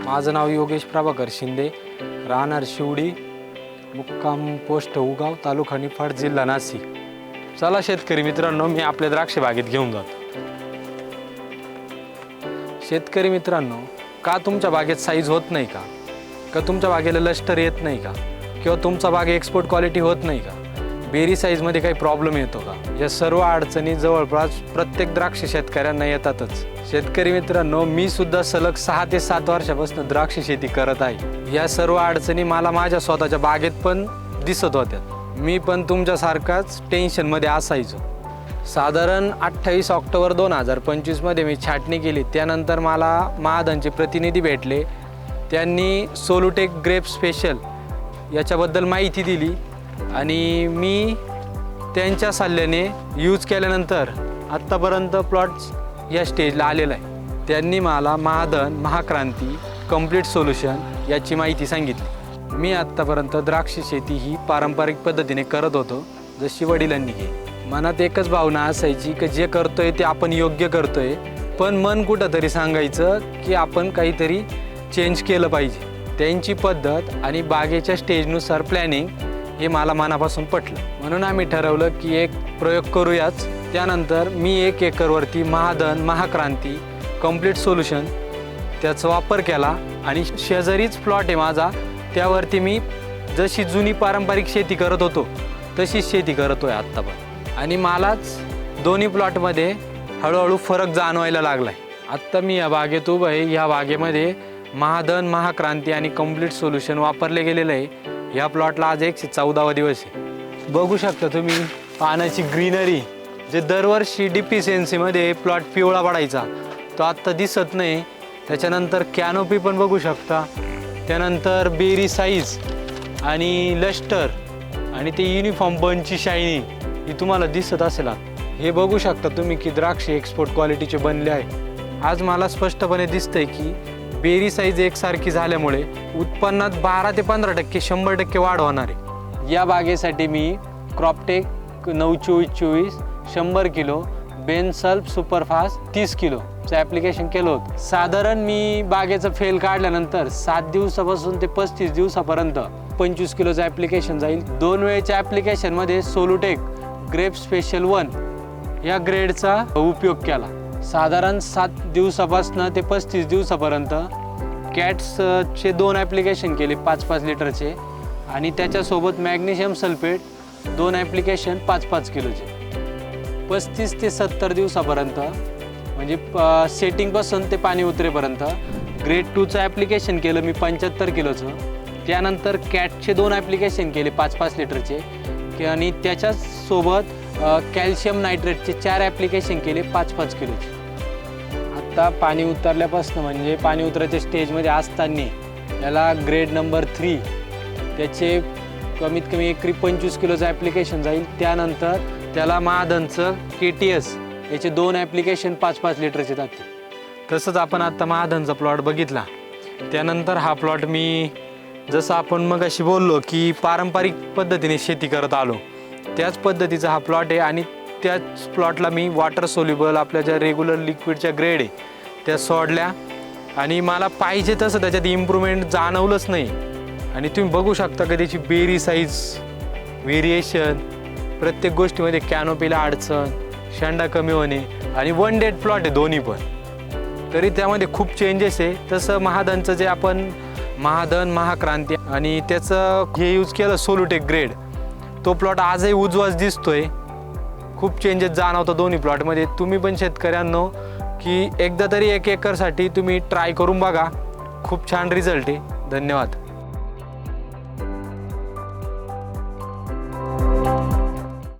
माझं नाव योगेश प्रभाकर शिंदे, राहणार शिवडी, मुक्काम पोस्ट उगाव, तालुका निफाड, जिल्हा नाशिक। चला शेतकरी मित्रांनो, मी आपल्या द्राक्ष बागेत घेऊन जातो। शेतकरी मित्रांनो, का तुमच्या बागेत साईज होत नाही का तुमच्या बागेला लष्टर येत नाही का, किंवा तुमचा बाग एक्सपोर्ट क्वालिटी होत नाही का, बेरी साईजमध्ये काही प्रॉब्लेम येतो का, या सर्व अडचणी जवळपास प्रत्येक द्राक्ष शेतकऱ्यांना येतातच। शेतकरी मित्रांनो, मी सुद्धा सलग 6 ते 7 वर्षापासून द्राक्ष शेती करत आहे। या सर्व अडचणी मला माझ्या स्वतःच्या बागेत पण दिसत होत्या। मी पण तुमच्यासारखाच टेन्शनमध्ये असायचो। साधारण 28 ऑक्टोबर 2025 मध्ये मी छाटणी केली। त्यानंतर मला महाधनचे प्रतिनिधी भेटले, त्यांनी सोलुटेक ग्रेप स्पेशल याच्याबद्दल माहिती दिली आणि मी त्यांच्या सल्ल्याने यूज केल्यानंतर आत्तापर्यंत प्लॉट्स या स्टेजला आलेला आहे। त्यांनी मला महाधन, महाक्रांती, कंप्लीट सोल्युशन याची माहिती सांगितली। मी आत्तापर्यंत द्राक्ष शेती ही पारंपरिक पद्धतीने करत होतो, जशी वडिलांनी केली। मनात एकच भावना असायची की जे करतोय ते आपण योग्य करतोय, पण मन कुठंतरी सांगायचं की आपण काहीतरी चेंज केलं पाहिजे। त्यांची पद्धत आणि बागेच्या स्टेजनुसार प्लॅनिंग हे मला मनापासून पटलं, म्हणून आम्ही ठरवलं की एक प्रयोग करूयाच। त्यानंतर मी 1 एकरवरती महाधन, महाक्रांती, कंप्लीट सोल्युशन त्याचा वापर केला आणि शेजारीच प्लॉट आहे माझा, त्यावरती मी जशी जुनी पारंपरिक शेती करत होतो तशीच शेती करतोय आत्ता पण। आणि मलाच दोन्ही प्लॉटमध्ये हळूहळू फरक जाणवायला लागला आहे। आत्ता मी या बागेत उभं आहे। ह्या बागेमध्ये महाधन, महाक्रांती आणि कंप्लीट सोल्युशन वापरले गेलेलं आहे। ह्या प्लॉटला आज 114वा दिवस आहे। बघू शकता तुम्ही पानाची ग्रीनरी, जे दरवर्षी डिफिशियन्सीमध्ये प्लॉट पिवळा पडायचा तो आत्ता दिसत नाही। त्याच्यानंतर कॅनोपी पण बघू शकता, त्यानंतर बेरी साईज आणि लष्टर आणि ते युनिफॉर्म बनची शायनिंग ही तुम्हाला दिसत असेल। हे बघू शकता तुम्ही की द्राक्ष एक्सपोर्ट क्वालिटीचे बनले आहे। आज मला स्पष्टपणे दिसतंय की बेरी साईज एकसारखी झाल्यामुळे उत्पन्नात 12 ते 15% 100% वाढ होणार आहे। या बागेसाठी मी क्रॉपटेक 92424 100 किलो, बेनसल्फ सुपरफास्ट 30 किलोचं ॲप्लिकेशन केलं होतं। साधारण मी बागेचं फेल काढल्यानंतर 7 दिवसापासून ते 35 दिवसापर्यंत 25 किलोचं ॲप्लिकेशन जाईल। 2 वेळेच्या ॲप्लिकेशनमध्ये सोलुटेक ग्रेप स्पेशल 1 या ग्रेडचा उपयोग केला। साधारण 7 दिवसापासून ते 35 दिवसापर्यंत कॅट्सचे 2 ॲप्लिकेशन केले 5-5 लिटरचे, आणि त्याच्यासोबत मॅग्नेशियम सल्फेट 2 ॲप्लिकेशन 5-5 किलोचे। 35 ते 70 दिवसापर्यंत म्हणजे सेटिंगपासून ते पाणी उतरेपर्यंत ग्रेड 2चं ॲप्लिकेशन केलं मी 75 किलोचं। त्यानंतर कॅटचे 2 ॲप्लिकेशन केले 5-5 लिटरचे, आणि त्याच्यासोबत कॅल्शियम नायट्रेटचे 4 ॲप्लिकेशन केले 5-5 किलोचे। आत्ता पाणी उतरल्यापासून म्हणजे पाणी उतरायच्या स्टेजमध्ये असताना याला ग्रेड नंबर 3 त्याचे कमीत कमी एकरी 25 किलोचं ॲप्लिकेशन जाईल। त्यानंतर त्याला महाधनचं KTS याचे 2 ॲप्लिकेशन 5-5 लिटरचे जातील। तसंच आपण आत्ता महाधनचा प्लॉट बघितला। त्यानंतर हा प्लॉट मी जसं आपण मगाशी बोललो की पारंपरिक पद्धतीने शेती करत आलो, त्याच पद्धतीचा हा प्लॉट आहे। आणि त्याच प्लॉटला मी वॉटर सोल्युबल आपल्या ज्या रेग्युलर लिक्विडच्या ग्रेड आहे त्या सोडल्या, आणि मला पाहिजे तसं त्याच्यात इम्प्रूव्हमेंट जाणवलंच नाही। आणि तुम्ही बघू शकता की त्याची बेरी साईज व्हेरिएशन, प्रत्येक गोष्टीमध्ये कॅनोपीला अडचण, शेंडा कमी होणे, आणि 1 डेड प्लॉट आहे दोन्ही पण, तरी त्यामध्ये खूप चेंजेस आहे। तसं महाधनचं जे आपण महाधन, महाक्रांती आणि त्याचं हे यूज केलं सोलुटेक ग्रेड, तो प्लॉट आजही उजवाच दिसतोय। खूप चेंजेस जाणवतो दोन्ही प्लॉटमध्ये। तुम्ही पण शेतकऱ्यांनो की एकदा तरी 1 एकरसाठी तुम्ही ट्राय करून बघा, खूप छान रिझल्ट आहे। धन्यवाद।